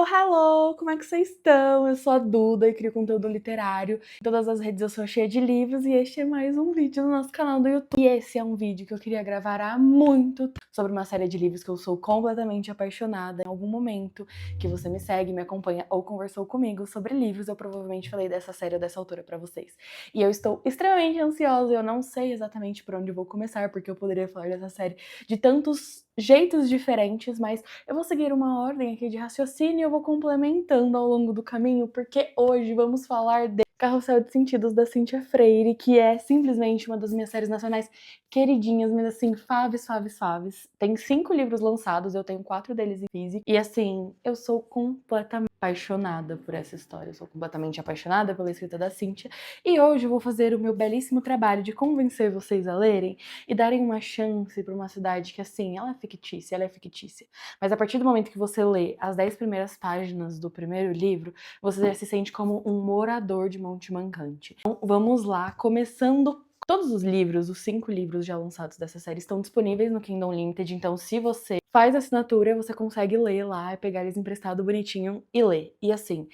Hello, hello! Como é que vocês estão? Eu sou a Duda e crio conteúdo literário. Em todas as redes eu sou cheia de livros e este é mais um vídeo no nosso canal do YouTube. E esse é um vídeo que eu queria gravar há muito tempo sobre uma série de livros que eu sou completamente apaixonada. Em algum momento que você me segue, me acompanha ou conversou comigo sobre livros, eu provavelmente falei dessa série ou dessa autora pra vocês. E eu estou extremamente ansiosa, eu não sei exatamente por onde eu vou começar, porque eu poderia falar dessa série de tantos jeitos diferentes, mas eu vou seguir uma ordem aqui de raciocínio e eu vou complementando ao longo do caminho, porque hoje vamos falar de Carrossel de Sentidos, da Cíntia Freire, que é simplesmente uma das minhas séries nacionais queridinhas, mas assim, faves, faves, faves. Tem 5 livros lançados, eu tenho 4 deles em físico, e assim, eu sou completamente apaixonada por essa história, eu sou completamente apaixonada pela escrita da Cíntia, e hoje eu vou fazer o meu belíssimo trabalho de convencer vocês a lerem e darem uma chance pra uma cidade que, assim, ela é fictícia, mas a partir do momento que você lê as 10 primeiras páginas do primeiro livro, você já se sente como um morador de Monte Mancante. Então, vamos lá, começando. Todos os livros, os 5 livros já lançados dessa série, estão disponíveis no Kindle Unlimited, então se você faz assinatura, você consegue ler lá, pegar eles emprestado bonitinho e ler. E assim,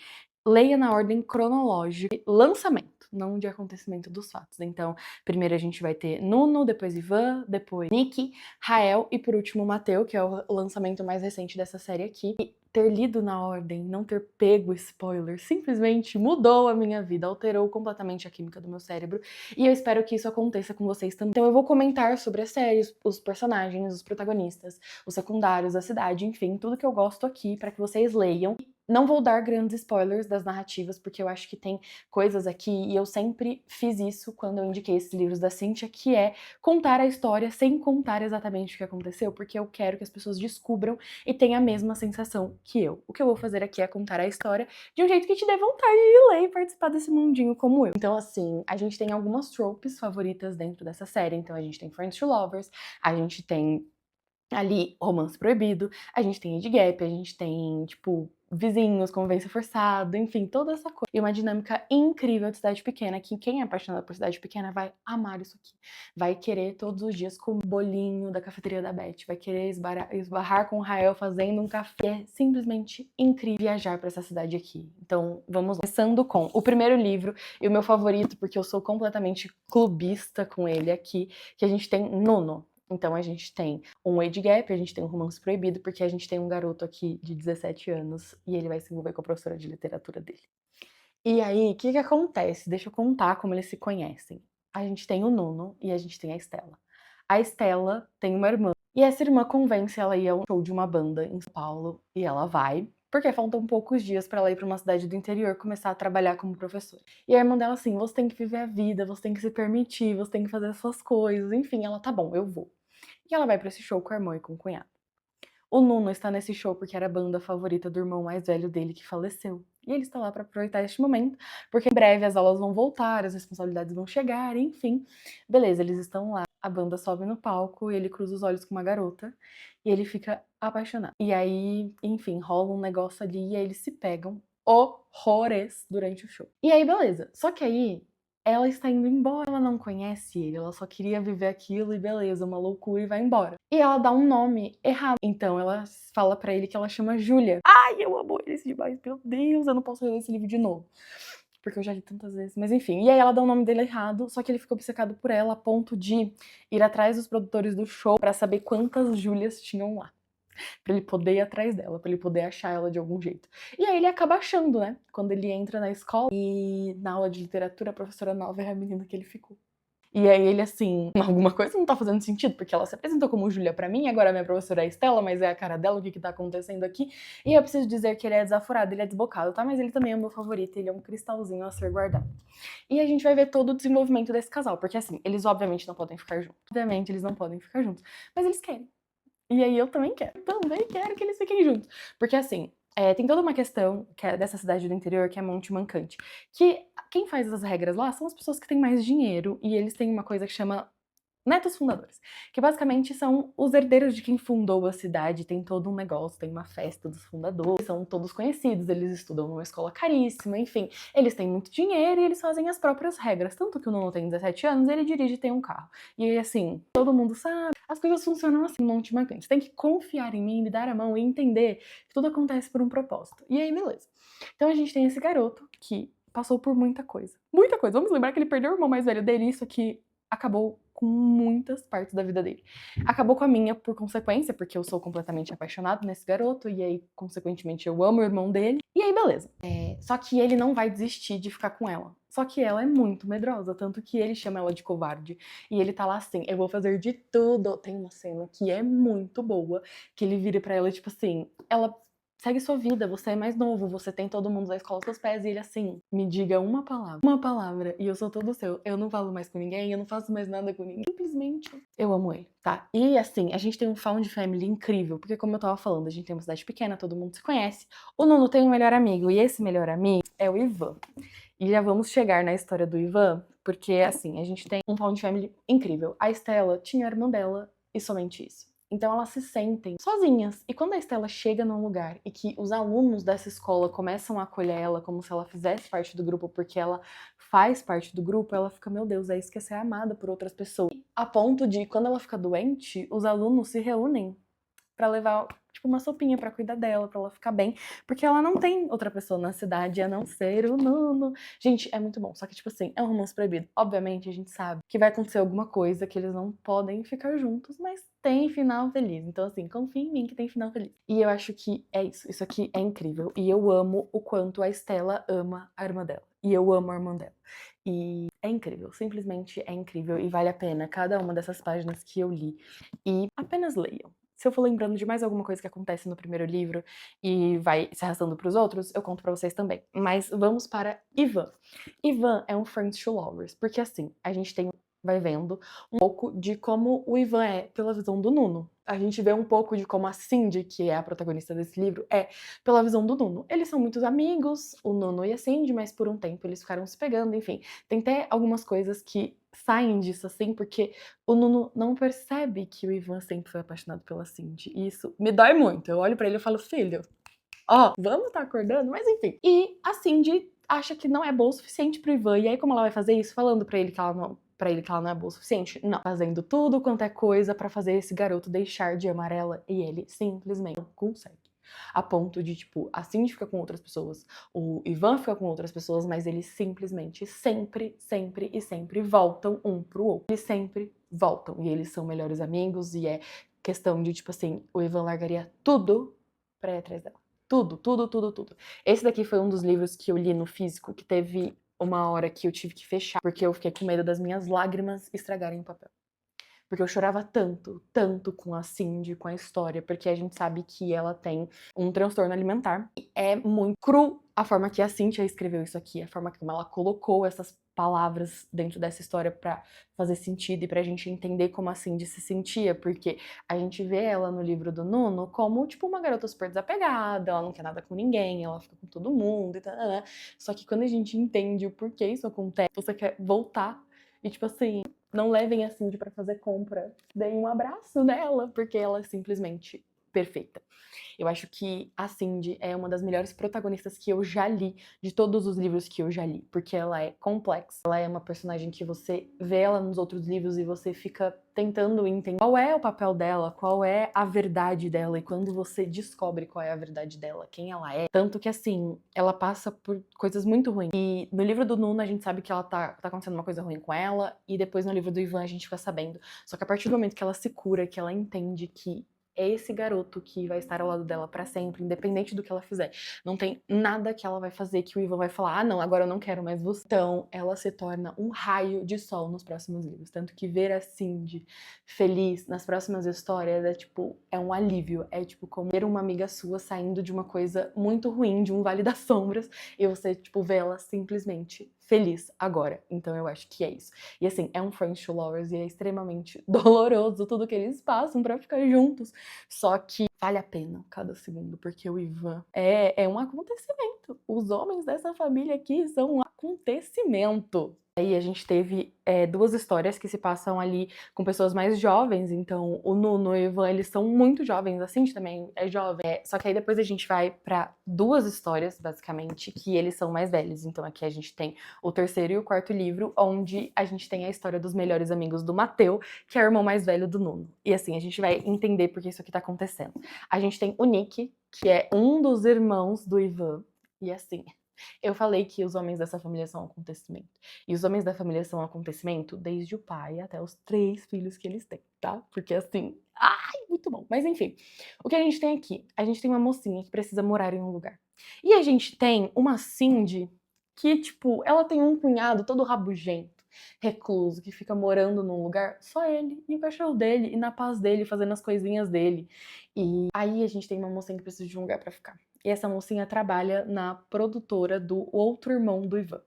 leia na ordem cronológica, lançamento, não de acontecimento dos fatos. Então, primeiro a gente vai ter Nuno, depois Ivan, depois Nick, Rael e por último Mateu, que é o lançamento mais recente dessa série aqui. E ter lido na ordem, não ter pego spoiler, simplesmente mudou a minha vida, alterou completamente a química do meu cérebro. E eu espero que isso aconteça com vocês também. Então eu vou comentar sobre a série, os personagens, os protagonistas, os secundários, a cidade, enfim, tudo que eu gosto aqui para que vocês leiam. Não vou dar grandes spoilers das narrativas, porque eu acho que tem coisas aqui, e eu sempre fiz isso quando eu indiquei esses livros da Cíntia, que é contar a história sem contar exatamente o que aconteceu, porque eu quero que as pessoas descubram e tenham a mesma sensação que eu. O que eu vou fazer aqui é contar a história de um jeito que te dê vontade de ler e participar desse mundinho como eu. Então, assim, a gente tem algumas tropes favoritas dentro dessa série. Então, a gente tem Friends to Lovers, a gente tem ali romance proibido, a gente tem age gap, a gente tem, tipo, vizinhos, convivência forçada, enfim, toda essa coisa. E uma dinâmica incrível de cidade pequena, que quem é apaixonado por cidade pequena vai amar isso aqui. Vai querer todos os dias comer bolinho da cafeteria da Beth, vai querer esbarrar com o Rael fazendo um café. É simplesmente incrível viajar pra essa cidade aqui. Então, vamos lá. Começando com o primeiro livro, e o meu favorito, porque eu sou completamente clubista com ele aqui, que a gente tem Nono. Então a gente tem um age gap, a gente tem um romance proibido, porque a gente tem um garoto aqui de 17 anos e ele vai se envolver com a professora de literatura dele. E aí, o que acontece? Deixa eu contar como eles se conhecem. A gente tem o Nuno e a gente tem a Estela. A Estela tem uma irmã e essa irmã convence ela a ir a um show de uma banda em São Paulo e ela vai, porque faltam poucos dias pra ela ir pra uma cidade do interior começar a trabalhar como professora. E a irmã dela assim, você tem que viver a vida, você tem que se permitir, você tem que fazer as suas coisas, enfim, ela tá bom, eu vou. E ela vai pra esse show com a irmã e com o cunhado. O Nuno está nesse show porque era a banda favorita do irmão mais velho dele que faleceu. E ele está lá para aproveitar este momento, porque em breve as aulas vão voltar, as responsabilidades vão chegar, enfim. Beleza, eles estão lá, a banda sobe no palco, ele cruza os olhos com uma garota e ele fica apaixonado. E aí, enfim, rola um negócio ali e aí eles se pegam horrores durante o show. E aí, beleza. Só que aí ela está indo embora, ela não conhece ele, ela só queria viver aquilo e beleza, uma loucura e vai embora. E ela dá um nome errado, então ela fala pra ele que ela chama Júlia. Ai, eu amo ele demais, meu Deus, eu não posso ler esse livro de novo. Porque eu já li tantas vezes, mas enfim. E aí ela dá o nome dele errado, só que ele ficou obcecado por ela a ponto de ir atrás dos produtores do show pra saber quantas Júlias tinham lá. Pra ele poder ir atrás dela, pra ele poder achar ela de algum jeito. E aí ele acaba achando, né? Quando ele entra na escola e na aula de literatura a professora nova é a menina que ele ficou. E aí ele assim, alguma coisa não tá fazendo sentido, porque ela se apresentou como Júlia pra mim, agora a minha professora é Estela, mas é a cara dela, o que tá acontecendo aqui? E eu preciso dizer que ele é desaforado, ele é desbocado, tá? Mas ele também é o meu favorito, ele é um cristalzinho a ser guardado. E a gente vai ver todo o desenvolvimento desse casal, porque assim, eles obviamente não podem ficar juntos. Obviamente eles não podem ficar juntos, mas eles querem. E aí eu também quero que eles fiquem juntos. Porque assim, tem toda uma questão que é dessa cidade do interior, que é Monte Mancante, que quem faz as regras lá são as pessoas que têm mais dinheiro, e eles têm uma coisa que chama netos fundadores, que basicamente são os herdeiros de quem fundou a cidade, tem todo um negócio, tem uma festa dos fundadores, são todos conhecidos, eles estudam numa escola caríssima, enfim, eles têm muito dinheiro e eles fazem as próprias regras, tanto que o Nuno tem 17 anos, ele dirige e tem um carro. E assim, todo mundo sabe, As coisas funcionam assim, um monte de marcante. Você tem que confiar em mim, me dar a mão e entender que tudo acontece por um propósito. E aí, beleza. Então a gente tem esse garoto que passou por muita coisa. Muita coisa. Vamos lembrar que ele perdeu o irmão mais velho dele, isso aqui acabou com muitas partes da vida dele. Acabou com a minha por consequência, porque eu sou completamente apaixonado nesse garoto, e aí, consequentemente, eu amo o irmão dele. E aí, beleza. Só que ele não vai desistir de ficar com ela. Só que ela é muito medrosa, tanto que ele chama ela de covarde. E ele tá lá assim, eu vou fazer de tudo. Tem uma cena que é muito boa, que ele vira pra ela, tipo assim, ela segue sua vida, você é mais novo, você tem todo mundo da escola aos seus pés, e ele assim, me diga uma palavra, e eu sou todo seu. Eu não falo mais com ninguém, eu não faço mais nada com ninguém. Simplesmente, eu amo ele, tá? E assim, a gente tem um found family incrível, porque como eu tava falando, a gente tem uma cidade pequena, todo mundo se conhece. O Nuno tem um melhor amigo, e esse melhor amigo é o Ivan. E já vamos chegar na história do Ivan, porque assim, a gente tem um found family incrível. A Estela tinha a irmã dela, e somente isso. Então elas se sentem sozinhas. E quando a Estela chega num lugar e que os alunos dessa escola começam a acolher ela como se ela fizesse parte do grupo, porque ela faz parte do grupo, ela fica, meu Deus, é isso que é ser amada por outras pessoas. A ponto de, quando ela fica doente, os alunos se reúnem pra levar, tipo, uma sopinha pra cuidar dela, pra ela ficar bem, porque ela não tem outra pessoa na cidade a não ser o Nuno. Gente, é muito bom, só que, tipo assim, é um romance proibido. Obviamente, a gente sabe que vai acontecer alguma coisa, que eles não podem ficar juntos, mas tem final feliz. Então, assim, confia em mim que tem final feliz. E eu acho que é isso aqui é incrível. E eu amo o quanto a Estela ama a irmã dela. E eu amo a irmã dela. E é incrível, simplesmente é incrível e vale a pena cada uma dessas páginas que eu li. E apenas leiam. Se eu for lembrando de mais alguma coisa que acontece no primeiro livro e vai se arrastando pros outros, eu conto pra vocês também. Mas vamos para Ivan. Ivan é um Friends to Lovers, porque assim, a gente vai vendo um pouco de como o Ivan é pela visão do Nuno. A gente vê um pouco de como a Cindy, que é a protagonista desse livro, é pela visão do Nuno. Eles são muitos amigos, o Nuno e a Cindy, mas por um tempo eles ficaram se pegando, enfim. Tem até algumas coisas que saem disso assim, porque o Nuno não percebe que o Ivan sempre foi apaixonado pela Cindy. E isso me dói muito. Eu olho pra ele e falo, filho, ó, vamos tá acordando? Mas enfim. E a Cindy acha que não é boa o suficiente pro Ivan. E aí, como ela vai fazer isso? Falando pra ele que ela não é boa o suficiente? Não. Fazendo tudo quanto é coisa pra fazer esse garoto deixar de amar ela. E ele simplesmente não consegue. A ponto de, tipo, a Cindy fica com outras pessoas, o Ivan fica com outras pessoas, mas eles simplesmente sempre, sempre e sempre voltam um pro outro. Eles sempre voltam. E eles são melhores amigos e é questão de, tipo assim, o Ivan largaria tudo pra ir atrás dela. Tudo, tudo, tudo, tudo. Esse daqui foi um dos livros que eu li no físico, que teve uma hora que eu tive que fechar, porque eu fiquei com medo das minhas lágrimas estragarem o papel. Porque eu chorava tanto, tanto com a Cindy, com a história, porque a gente sabe que ela tem um transtorno alimentar. E é muito cru a forma que a Cynthia escreveu isso aqui, a forma como ela colocou essas palavras dentro dessa história pra fazer sentido e pra gente entender como a Cindy se sentia, porque a gente vê ela no livro do Nuno como, tipo, uma garota super desapegada, ela não quer nada com ninguém, ela fica com todo mundo e tal. Só que quando a gente entende o porquê isso acontece, você quer voltar e, tipo assim, não levem a Cindy pra fazer compra. Deem um abraço nela, porque ela é simplesmente perfeita. Eu acho que a Cindy é uma das melhores protagonistas que eu já li, de todos os livros que eu já li, porque ela é complexa. Ela é uma personagem que você vê ela nos outros livros e você fica tentando entender qual é o papel dela, qual é a verdade dela, e quando você descobre qual é a verdade dela, quem ela é, tanto que assim, ela passa por coisas muito ruins. E no livro do Nuno a gente sabe que ela tá acontecendo uma coisa ruim com ela, e depois no livro do Ivan a gente fica sabendo. Só que a partir do momento que ela se cura, que ela entende que é esse garoto que vai estar ao lado dela pra sempre, independente do que ela fizer. Não tem nada que ela vai fazer que o Ivan vai falar, ah não, agora eu não quero mais você. Então, ela se torna um raio de sol nos próximos livros. Tanto que ver a Cindy feliz nas próximas histórias é tipo, é um alívio. É tipo como ver uma amiga sua saindo de uma coisa muito ruim, de um vale das sombras, e você, tipo, vê ela simplesmente feliz agora. Então eu acho que é isso. E assim, é um Friends to Lovers e é extremamente doloroso tudo que eles passam pra ficar juntos. Só que vale a pena cada segundo, porque o Ivan é um acontecimento. Os homens dessa família aqui são um acontecimento. Aí a gente teve duas histórias que se passam ali com pessoas mais jovens, então o Nuno e o Ivan, eles são muito jovens, a Cindy também é jovem, só que aí depois a gente vai pra duas histórias, basicamente, que eles são mais velhos, então aqui a gente tem o terceiro e o quarto livro, onde a gente tem a história dos melhores amigos do Mateu, que é o irmão mais velho do Nuno. E assim, a gente vai entender por que isso aqui tá acontecendo. A gente tem o Nick, que é um dos irmãos do Ivan, e assim... Eu falei que os homens dessa família são um acontecimento. E os homens da família são um acontecimento desde o pai até os 3 filhos que eles têm, tá? Porque assim, ai, muito bom. Mas enfim, o que a gente tem aqui? A gente tem uma mocinha que precisa morar em um lugar. E a gente tem uma Cindy que, tipo, ela tem um cunhado todo rabugento, recluso, que fica morando num lugar, só ele e o cachorro dele, e na paz dele, fazendo as coisinhas dele. E aí a gente tem uma mocinha que precisa de um lugar pra ficar. E essa mocinha trabalha na produtora do outro irmão do Ivan,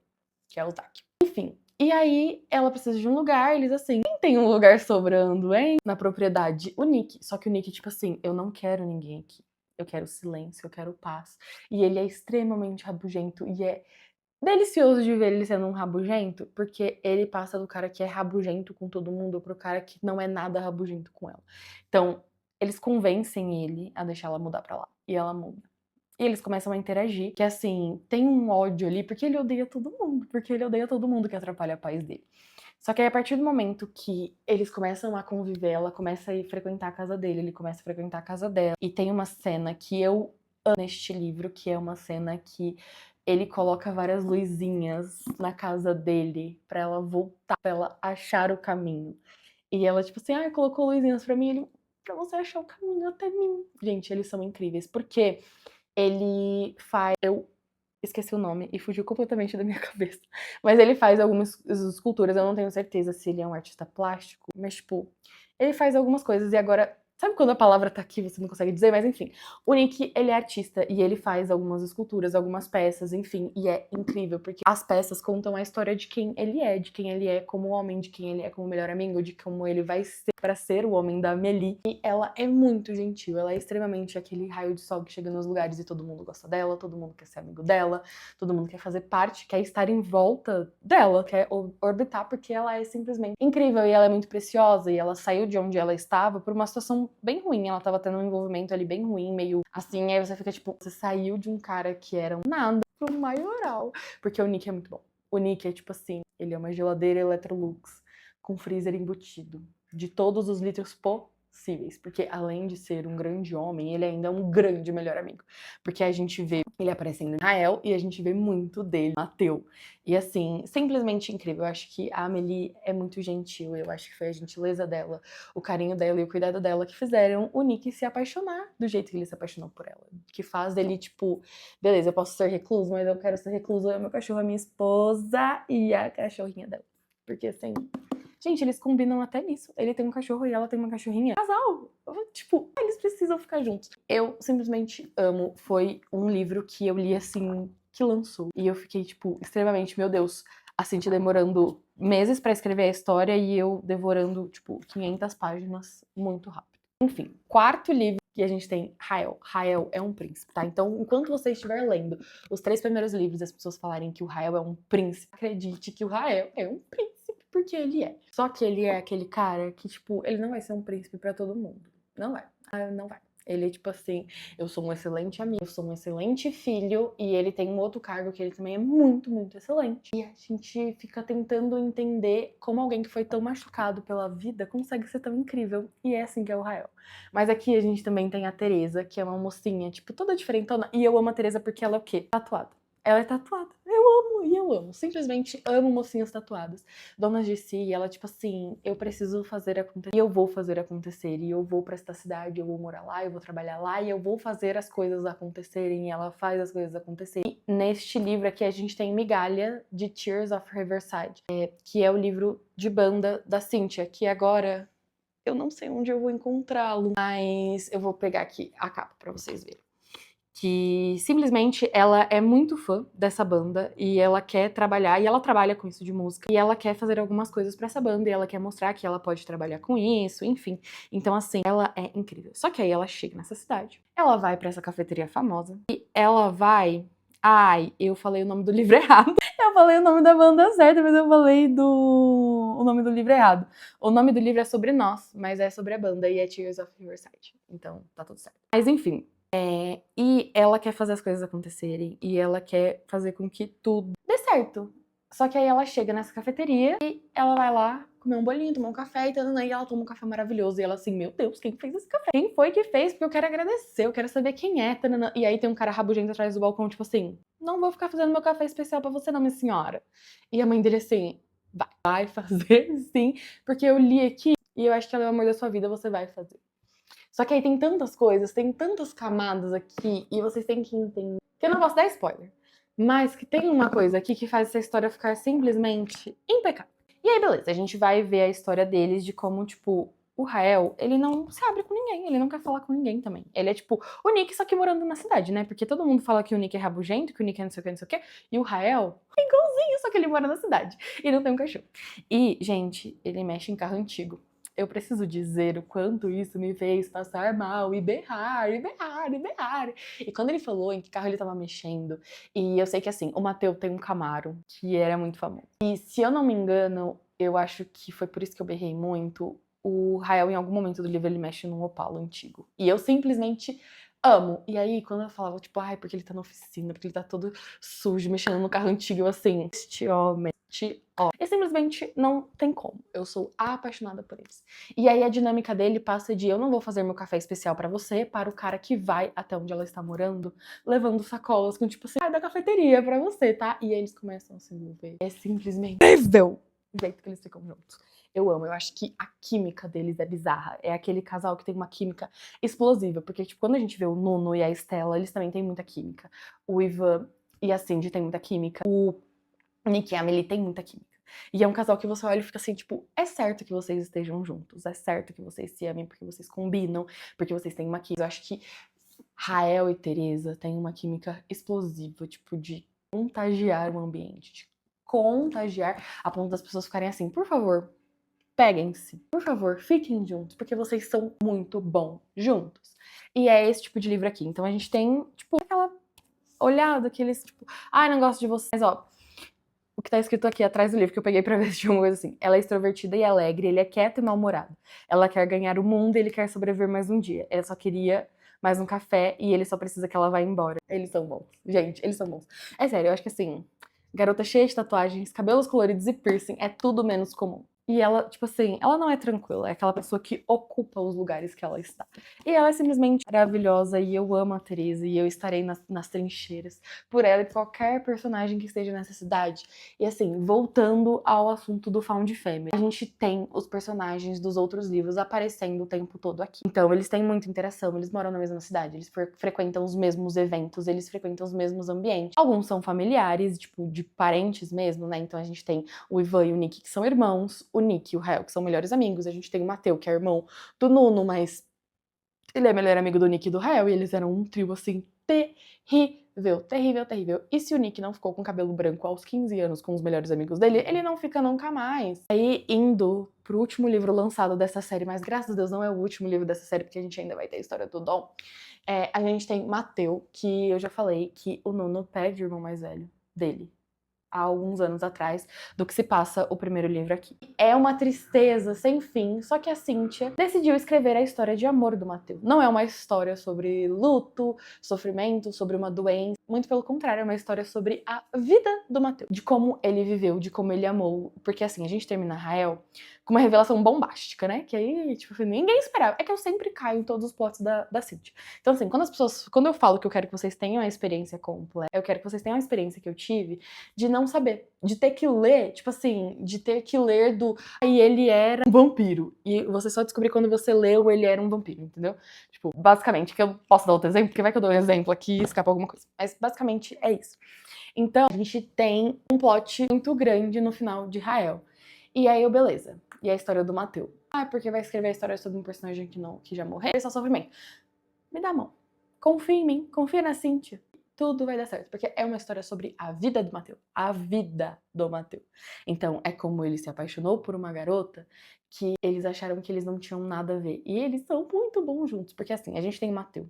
que é o Zac. Enfim, e aí ela precisa de um lugar, eles assim, quem tem um lugar sobrando, hein? Na propriedade, o Nick. Só que o Nick, tipo assim, eu não quero ninguém aqui. Eu quero silêncio, eu quero paz. E ele é extremamente rabugento e é delicioso de ver ele sendo um rabugento, porque ele passa do cara que é rabugento com todo mundo pro cara que não é nada rabugento com ela. Então, eles convencem ele a deixar ela mudar pra lá. E ela muda. E eles começam a interagir, que assim, tem um ódio ali, porque ele odeia todo mundo, porque ele odeia todo mundo que atrapalha a paz dele. Só que aí, a partir do momento que eles começam a conviver, ela começa a ir frequentar a casa dele, ele começa a frequentar a casa dela. E tem uma cena que eu amo neste livro, que é uma cena que ele coloca várias luzinhas na casa dele pra ela voltar, pra ela achar o caminho. E ela, tipo assim, colocou luzinhas pra mim, ele, pra você achar o caminho até mim. Gente, eles são incríveis, porque ele faz... Eu esqueci o nome e fugiu completamente da minha cabeça. Mas ele faz algumas esculturas, eu não tenho certeza se ele é um artista plástico, mas, tipo, ele faz algumas coisas e agora... Sabe quando a palavra tá aqui e você não consegue dizer? Mas enfim, o Nick, ele é artista e ele faz algumas esculturas, algumas peças, enfim, e é incrível, porque as peças contam a história de quem ele é como homem, de quem ele é como melhor amigo, de como ele vai ser pra ser o homem da Amélie. E ela é muito gentil, ela é extremamente aquele raio de sol que chega nos lugares e todo mundo gosta dela, todo mundo quer ser amigo dela, todo mundo quer fazer parte, quer estar em volta dela, quer orbitar, porque ela é simplesmente incrível e ela é muito preciosa e ela saiu de onde ela estava por uma situação bem ruim, ela tava tendo um envolvimento ali bem ruim, meio assim, aí você fica tipo, você saiu de um cara que era um nada pro maioral, porque o Nick é muito bom. O Nick é tipo assim, ele é uma geladeira Electrolux com freezer embutido, de todos os litros possíveis, porque além de ser um grande homem, ele ainda é um grande melhor amigo, porque a gente vê ele aparecendo em Israel e a gente vê muito dele, Mateu. E assim, simplesmente incrível. Eu acho que a Amélie é muito gentil, eu acho que foi a gentileza dela, o carinho dela e o cuidado dela que fizeram o Nick se apaixonar do jeito que ele se apaixonou por ela. Que faz ele, tipo, beleza, eu posso ser recluso, mas eu quero ser recluso, é meu cachorro, a minha esposa e a cachorrinha dela. Porque assim, gente, eles combinam até nisso. Ele tem um cachorro e ela tem uma cachorrinha. Casal! Tipo, eles precisam ficar juntos. Eu simplesmente amo. Foi um livro que eu li assim, que lançou. E eu fiquei, tipo, extremamente, meu Deus, a Cintia demorando meses pra escrever a história e eu devorando, tipo, 500 páginas muito rápido. Enfim, quarto livro que a gente tem, Rael. Rael é um príncipe, tá? Então, enquanto você estiver lendo os 3 primeiros livros e as pessoas falarem que o Rael é um príncipe, acredite que o Rael é um príncipe. Porque ele é. Só que ele é aquele cara que, tipo, ele não vai ser um príncipe pra todo mundo. Não vai. Não vai. Ele é tipo assim, eu sou um excelente amigo, eu sou um excelente filho, e ele tem um outro cargo que ele também é muito, muito excelente. E a gente fica tentando entender como alguém que foi tão machucado pela vida consegue ser tão incrível. E é assim que é o Rael. Mas aqui a gente também tem a Teresa, que é uma mocinha, tipo, toda diferentona. E eu amo a Teresa porque ela é o quê? Tatuada. Ela é tatuada. Eu amo. Simplesmente amo mocinhas tatuadas. Donas de si, e ela, tipo assim, eu preciso fazer acontecer. E eu vou fazer acontecer. E eu vou pra esta cidade, eu vou morar lá, eu vou trabalhar lá, e eu vou fazer as coisas acontecerem. E ela faz as coisas acontecerem. E neste livro aqui a gente tem Migalha, de Tears of Riverside, que é o livro de banda da Cynthia, que agora eu não sei onde eu vou encontrá-lo, mas eu vou pegar aqui a capa pra vocês verem. que simplesmente ela é muito fã dessa banda e ela quer trabalhar, e ela trabalha com isso de música, e ela quer fazer algumas coisas pra essa banda, e ela quer mostrar que ela pode trabalhar com isso, enfim. Então, assim, ela é incrível. Só que aí ela chega nessa cidade, ela vai pra essa cafeteria famosa, e ela vai... Ai, eu falei o nome do livro errado. Eu falei o nome da banda certo, mas eu falei o nome do livro errado. O nome do livro é sobre nós, mas é sobre a banda, e é Tears of Riverside. Então, tá tudo certo. Mas enfim, e ela quer fazer as coisas acontecerem, e ela quer fazer com que tudo dê certo. Só que aí ela chega nessa cafeteria e ela vai lá comer um bolinho, tomar um café e ela toma um café maravilhoso. E ela assim, meu Deus, quem fez esse café? Quem foi que fez? Porque eu quero agradecer, eu quero saber quem é. Tanana. E aí tem um cara rabugento atrás do balcão, tipo assim, não vou ficar fazendo meu café especial pra você não, minha senhora. E a mãe dele assim, vai fazer sim, porque eu li aqui e eu acho que ela é o amor da sua vida, você vai fazer. Só que aí tem tantas coisas, tem tantas camadas aqui, e vocês têm que entender. Que eu não posso dar spoiler, mas que tem uma coisa aqui que faz essa história ficar simplesmente impecável. E aí, beleza, a gente vai ver a história deles, de como, tipo, o Rael, ele não se abre com ninguém, ele não quer falar com ninguém também. Ele é tipo o Nick, só que morando na cidade, né? Porque todo mundo fala que o Nick é rabugento, que o Nick é não sei o que, não sei o que, e o Rael é igualzinho, só que ele mora na cidade e não tem um cachorro. E, gente, ele mexe em carro antigo. Eu preciso dizer o quanto isso me fez passar mal e berrar, e berrar, e berrar. E quando ele falou em que carro ele tava mexendo, e eu sei que assim, o Matheus tem um Camaro, que era muito famoso. E se eu não me engano, eu acho que foi por isso que eu berrei muito, o Rael em algum momento do livro ele mexe num Opala antigo. E eu simplesmente amo. E aí, quando eu falava, tipo, ai, porque ele tá na oficina, porque ele tá todo sujo, mexendo no carro antigo, eu assim, este homem. E simplesmente não tem como. Eu sou apaixonada por eles. E aí a dinâmica dele passa de eu não vou fazer meu café especial pra você, para o cara que vai até onde ela está morando, levando sacolas com tipo assim, da cafeteria pra você, tá? E aí eles começam a se envolver. É simplesmente incrível o jeito que eles ficam juntos. Eu amo, eu acho que a química deles é bizarra. É aquele casal que tem uma química explosiva. Porque, tipo, quando a gente vê o Nuno e a Estela, eles também têm muita química. O Ivan e a Cindy têm muita química. O Nick e a Amelie têm muita química. E é um casal que você olha e fica assim, tipo, é certo que vocês estejam juntos, é certo que vocês se amem porque vocês combinam, porque vocês têm uma química. Eu acho que Rael e Teresa têm uma química explosiva, tipo, de contagiar o ambiente, de contagiar a ponto das pessoas ficarem assim, por favor, peguem-se, por favor, fiquem juntos, porque vocês são muito bons juntos. E é esse tipo de livro aqui. Então a gente tem, tipo, aquela olhada que eles, tipo, ai, não gosto de vocês, mas ó, o que tá escrito aqui atrás do livro, que eu peguei pra ver se tinha uma coisa assim. Ela é extrovertida e alegre, ele é quieto e mal-humorado. Ela quer ganhar o mundo e ele quer sobreviver mais um dia. Ela só queria mais um café e ele só precisa que ela vá embora. Eles são bons. Gente, eles são bons. É sério, eu acho que assim, garota cheia de tatuagens, cabelos coloridos e piercing é tudo menos comum. E ela, tipo assim, ela não é tranquila, é aquela pessoa que ocupa os lugares que ela está. E ela é simplesmente maravilhosa e eu amo a Teresa e eu estarei nas trincheiras por ela e por qualquer personagem que esteja nessa cidade. E assim, voltando ao assunto do Found Family, a gente tem os personagens dos outros livros aparecendo o tempo todo aqui. Então, eles têm muita interação, eles moram na mesma cidade, eles frequentam os mesmos eventos, eles frequentam os mesmos ambientes. Alguns são familiares, tipo, de parentes mesmo, né? Então a gente tem o Ivan e o Nick, que são irmãos, o Nick e o Rael, que são melhores amigos, a gente tem o Matheus, que é irmão do Nuno, mas ele é melhor amigo do Nick e do Rael, e eles eram um trio, assim, terrível, terrível, terrível. E se o Nick não ficou com cabelo branco aos 15 anos com os melhores amigos dele, ele não fica nunca mais. Aí, indo pro último livro lançado dessa série, mas graças a Deus não é o último livro dessa série, porque a gente ainda vai ter a história do Dom, a gente tem Matheus, que eu já falei que o Nuno perde o irmão mais velho dele há alguns anos atrás, do que se passa o primeiro livro aqui. É uma tristeza sem fim, só que a Cíntia decidiu escrever a história de amor do Matheus. Não é uma história sobre luto, sofrimento, sobre uma doença, muito pelo contrário, é uma história sobre a vida do Matheus, de como ele viveu, de como ele amou, porque assim, a gente termina Rael com uma revelação bombástica, né, que aí, tipo, ninguém esperava. É que eu sempre caio em todos os plots da Cíntia. Então assim, quando eu falo que eu quero que vocês tenham a experiência completa, eu quero que vocês tenham a experiência que eu tive de não saber, de ter que ler, tipo assim, de ter que ler do aí ele era um vampiro, e você só descobrir quando você leu ele era um vampiro, entendeu? Tipo, basicamente, que eu posso dar outro exemplo, porque vai que eu dou um exemplo aqui e escapa alguma coisa, mas basicamente é isso. Então, a gente tem um plot muito grande no final de Rael, e aí beleza, e a história do Matheus. Ah, porque vai escrever a história sobre um personagem que já morreu, é só sofrimento. Me dá a mão. confia em mim, confia na Cíntia. Tudo vai dar certo, porque é uma história sobre a vida do Mateus. A vida do Mateus. Então, é como ele se apaixonou por uma garota que eles acharam que eles não tinham nada a ver. E eles são muito bons juntos, porque assim, a gente tem o Mateus.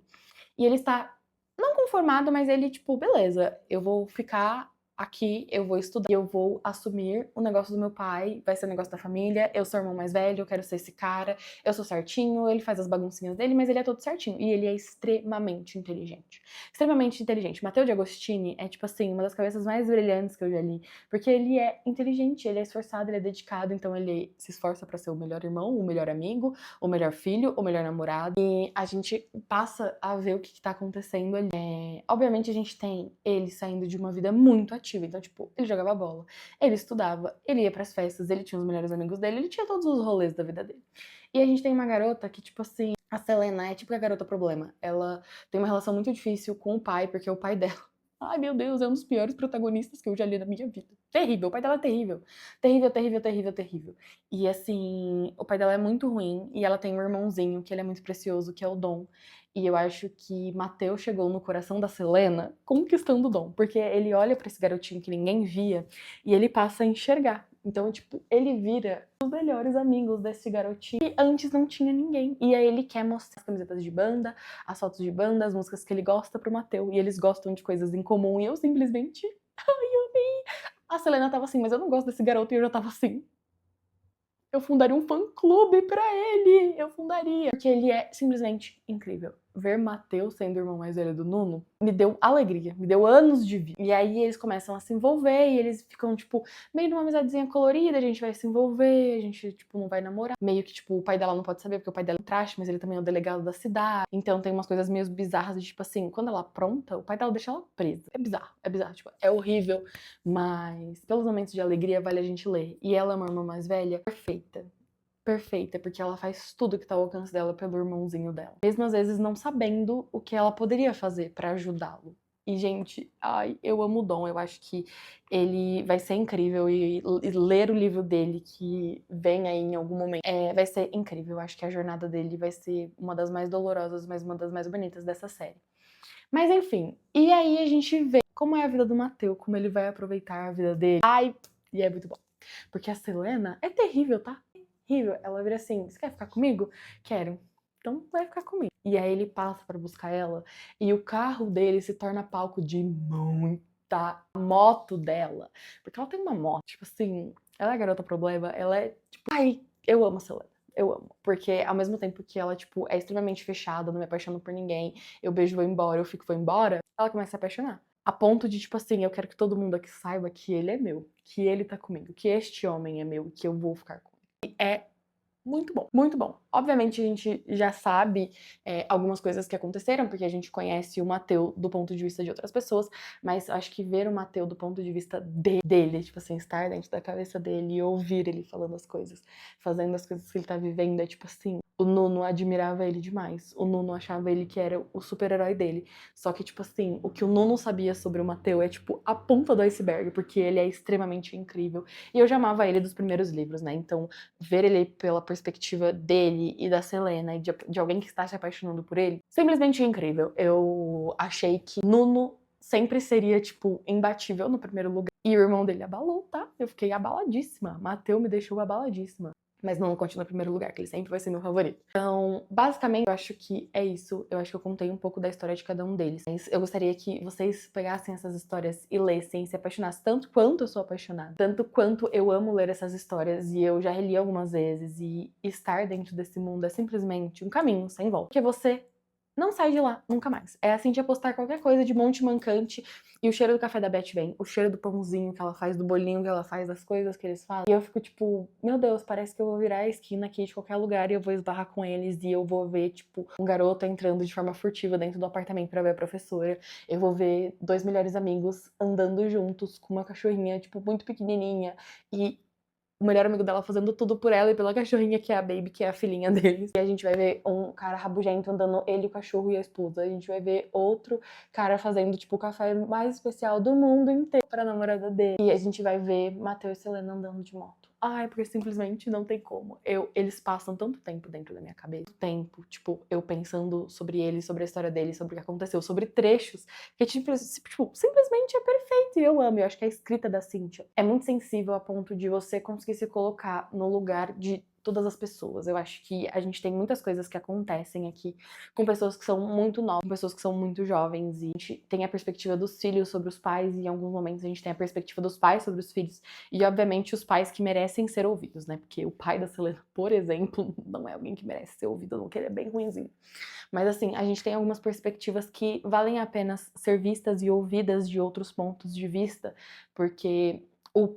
E ele está não conformado, mas ele, tipo, beleza, eu vou ficar aqui, eu vou estudar, eu vou assumir o negócio do meu pai, vai ser o negócio da família, eu sou o irmão mais velho, eu quero ser esse cara, eu sou certinho, ele faz as baguncinhas dele, mas ele é todo certinho. E ele é extremamente inteligente. Extremamente inteligente. Matteo de Agostini é, tipo assim, uma das cabeças mais brilhantes que eu já li, porque ele é inteligente, ele é esforçado, ele é dedicado, então ele se esforça pra ser o melhor irmão, o melhor amigo, o melhor filho, o melhor namorado. E a gente passa a ver o que tá acontecendo ali. Obviamente a gente tem ele saindo de uma vida muito ativa. Então, tipo, ele jogava bola, ele estudava, ele ia pras festas, ele tinha os melhores amigos dele, ele tinha todos os rolês da vida dele. E a gente tem uma garota que, tipo assim, a Selena é tipo a garota problema. Ela tem uma relação muito difícil com o pai, porque o pai dela, ai meu Deus, é um dos piores protagonistas que eu já li na minha vida. Terrível, o pai dela é terrível. Terrível, terrível, terrível, terrível. E assim, o pai dela é muito ruim, e ela tem um irmãozinho, que ele é muito precioso, que é o Dom. E eu acho que Mateus chegou no coração da Selena conquistando o Dom, porque ele olha pra esse garotinho que ninguém via e ele passa a enxergar. Então, tipo, ele vira os melhores amigos desse garotinho e antes não tinha ninguém. E aí ele quer mostrar as camisetas de banda, as fotos de banda, as músicas que ele gosta pro Mateus. E eles gostam de coisas em comum e eu simplesmente, ai, eu amei. A Selena tava assim, mas eu não gosto desse garoto e eu já tava assim. Eu fundaria um fã-clube pra ele, eu fundaria. Porque ele é simplesmente incrível. Ver Mateus sendo o irmão mais velho do Nuno me deu alegria, me deu anos de vida. E aí eles começam a se envolver e eles ficam, tipo, meio numa amizadezinha colorida, a gente vai se envolver, a gente, tipo, não vai namorar. Meio que, tipo, o pai dela não pode saber, porque o pai dela é um traste, mas ele também é o delegado da cidade. Então tem umas coisas meio bizarras de, tipo assim, quando ela apronta, o pai dela deixa ela presa. É bizarro, tipo, é horrível, mas pelos momentos de alegria vale a gente ler. E ela é uma irmã mais velha, perfeita. Perfeita, porque ela faz tudo que tá ao alcance dela pelo irmãozinho dela. Mesmo às vezes não sabendo o que ela poderia fazer pra ajudá-lo. E, gente, ai, eu amo o Dom. Eu acho que ele vai ser incrível e ler o livro dele que vem aí em algum momento vai ser incrível. Eu acho que a jornada dele vai ser uma das mais dolorosas, mas uma das mais bonitas dessa série. Mas enfim, e aí a gente vê como é a vida do Mateus, como ele vai aproveitar a vida dele. Ai, e é muito bom. Porque a Selena é terrível, tá? Terrível. Ela vira assim, você quer ficar comigo? Quero. Então vai ficar comigo. E aí ele passa pra buscar ela e o carro dele se torna palco de muita moto dela. Porque ela tem uma moto, tipo assim, ela é a garota problema, ela é tipo, ai, eu amo a Selena. Eu amo. Porque ao mesmo tempo que ela, tipo, é extremamente fechada, não me apaixono por ninguém, eu beijo, vou embora, eu fico, vou embora, ela começa a se apaixonar. A ponto de, tipo assim, eu quero que todo mundo aqui saiba que ele é meu, que ele tá comigo, que este homem é meu, que eu vou ficar com ele. E é muito bom, muito bom. Obviamente a gente já sabe algumas coisas que aconteceram, porque a gente conhece o Mateus do ponto de vista de outras pessoas, mas acho que ver o Mateus do ponto de vista dele, tipo assim, estar dentro da cabeça dele e ouvir ele falando as coisas, fazendo as coisas que ele tá vivendo, é tipo assim, o Nuno admirava ele demais. O Nuno achava ele que era o super-herói dele. Só que, tipo assim, o que o Nuno sabia sobre o Mateus é, tipo, a ponta do iceberg, porque ele é extremamente incrível. E eu já amava ele dos primeiros livros, né? Então, ver ele pela perspectiva dele e da Selena e de alguém que está se apaixonando por ele, simplesmente incrível. Eu achei que Nuno sempre seria, tipo, imbatível no primeiro lugar. E o irmão dele abalou, tá? Eu fiquei abaladíssima. Mateus me deixou abaladíssima. Mas não continua em primeiro lugar, que ele sempre vai ser meu favorito. Então, basicamente, eu acho que é isso. Eu acho que eu contei um pouco da história de cada um deles. Mas eu gostaria que vocês pegassem essas histórias e lessem, se apaixonassem tanto quanto eu sou apaixonada. Tanto quanto eu amo ler essas histórias e eu já reli algumas vezes. E estar dentro desse mundo é simplesmente um caminho sem volta. Porque você não sai de lá, nunca mais. É assim de apostar qualquer coisa de monte mancante e o cheiro do café da Beth vem, o cheiro do pãozinho que ela faz, do bolinho que ela faz, das coisas que eles fazem. E eu fico tipo, meu Deus, parece que eu vou virar a esquina aqui de qualquer lugar e eu vou esbarrar com eles e eu vou ver, tipo, um garoto entrando de forma furtiva dentro do apartamento pra ver a professora. Eu vou ver dois melhores amigos andando juntos com uma cachorrinha, tipo, muito pequenininha e o melhor amigo dela fazendo tudo por ela e pela cachorrinha, que é a Baby, que é a filhinha deles. E a gente vai ver um cara rabugento andando, ele, o cachorro e a esposa. A gente vai ver outro cara fazendo, tipo, o café mais especial do mundo inteiro pra namorada dele. E a gente vai ver Mateus e Selena andando de moto. Ai, porque simplesmente não tem como. Eles passam tanto tempo dentro da minha cabeça. Tempo, tipo, eu pensando sobre eles, sobre a história deles, sobre o que aconteceu, sobre trechos, que tipo, simplesmente é perfeito e eu amo. Eu acho que a escrita da Cynthia é muito sensível a ponto de você conseguir se colocar no lugar de todas as pessoas. Eu acho que a gente tem muitas coisas que acontecem aqui com pessoas que são muito novas, com pessoas que são muito jovens, e a gente tem a perspectiva dos filhos sobre os pais, e em alguns momentos a gente tem a perspectiva dos pais sobre os filhos, e obviamente os pais que merecem ser ouvidos, né? Porque o pai da Selena, por exemplo, não é alguém que merece ser ouvido, não, que ele é bem ruinzinho. Mas assim, a gente tem algumas perspectivas que valem a pena ser vistas e ouvidas de outros pontos de vista, porque,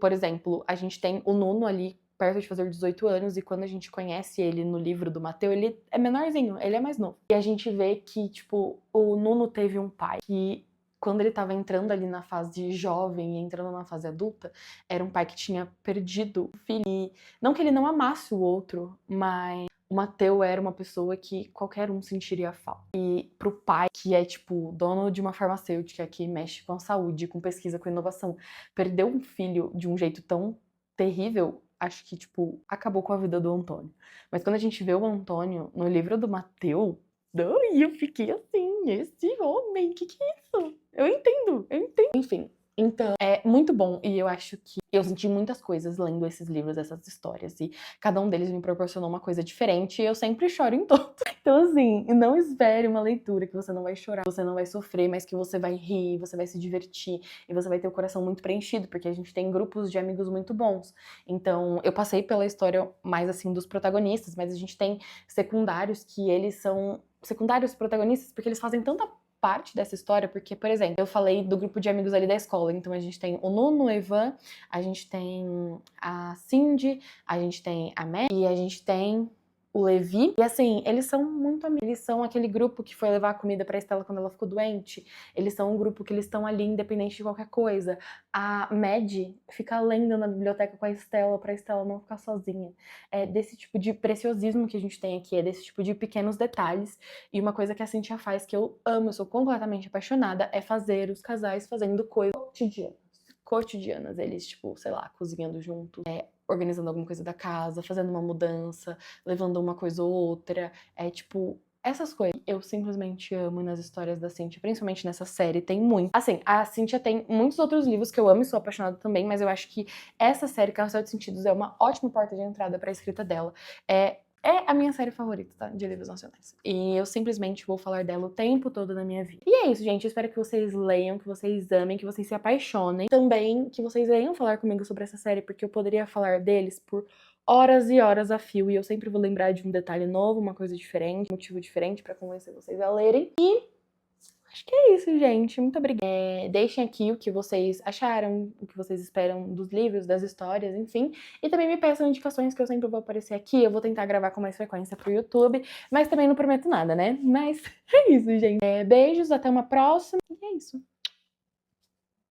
por exemplo, a gente tem o Nuno ali perto de fazer 18 anos, e quando a gente conhece ele no livro do Mateu, ele é menorzinho, ele é mais novo. E a gente vê que, tipo, o Nuno teve um pai que, quando ele tava entrando ali na fase de jovem e entrando na fase adulta, era um pai que tinha perdido o filho. E não que ele não amasse o outro, mas o Mateu era uma pessoa que qualquer um sentiria falta. E pro pai, que é, tipo, dono de uma farmacêutica que mexe com a saúde, com pesquisa, com inovação, perder um filho de um jeito tão terrível, acho que, tipo, acabou com a vida do Antônio. Mas quando a gente vê o Antônio no livro do Mateu, eu fiquei assim, esse homem, que é isso? Eu entendo. Enfim, então, é muito bom, e eu acho que eu senti muitas coisas lendo esses livros, essas histórias, e cada um deles me proporcionou uma coisa diferente, e eu sempre choro em todos. Então, assim, não espere uma leitura que você não vai chorar, você não vai sofrer, mas que você vai rir, você vai se divertir, e você vai ter o coração muito preenchido, porque a gente tem grupos de amigos muito bons. Então, eu passei pela história mais, assim, dos protagonistas, mas a gente tem secundários que eles são secundários protagonistas porque eles fazem tanta parte dessa história, porque, por exemplo, eu falei do grupo de amigos ali da escola, então a gente tem o Nuno, o Evan, a gente tem a Cindy, a gente tem a Meg e a gente tem o Levi. E assim, eles são muito amigos. Eles são aquele grupo que foi levar a comida pra Estela quando ela ficou doente. Eles são um grupo que eles estão ali independente de qualquer coisa. A Mad fica lendo na biblioteca com a Estela pra Estela não ficar sozinha. É desse tipo de preciosismo que a gente tem aqui, é desse tipo de pequenos detalhes. E uma coisa que a Cynthia faz que eu amo, eu sou completamente apaixonada, é fazer os casais fazendo coisas cotidianas. Eles, tipo, sei lá, cozinhando juntos, organizando alguma coisa da casa, fazendo uma mudança, levando uma coisa ou outra. É tipo, essas coisas eu simplesmente amo nas histórias da Cynthia, principalmente nessa série, tem muito. Assim, a Cynthia tem muitos outros livros que eu amo e sou apaixonada também, mas eu acho que essa série, Carrossel de Sentidos, é uma ótima porta de entrada pra escrita dela. É a minha série favorita, tá? De livros nacionais. E eu simplesmente vou falar dela o tempo todo na minha vida. E é isso, gente. Eu espero que vocês leiam, que vocês amem, que vocês se apaixonem. Também que vocês venham falar comigo sobre essa série, porque eu poderia falar deles por horas e horas a fio. E eu sempre vou lembrar de um detalhe novo, uma coisa diferente, um motivo diferente pra convencer vocês a lerem. E acho que é isso, gente. Muito obrigada. Deixem aqui o que vocês acharam, o que vocês esperam dos livros, das histórias, enfim. E também me peçam indicações que eu sempre vou aparecer aqui. Eu vou tentar gravar com mais frequência pro YouTube, mas também não prometo nada, né? Mas é isso, gente. Beijos, até uma próxima. E é isso.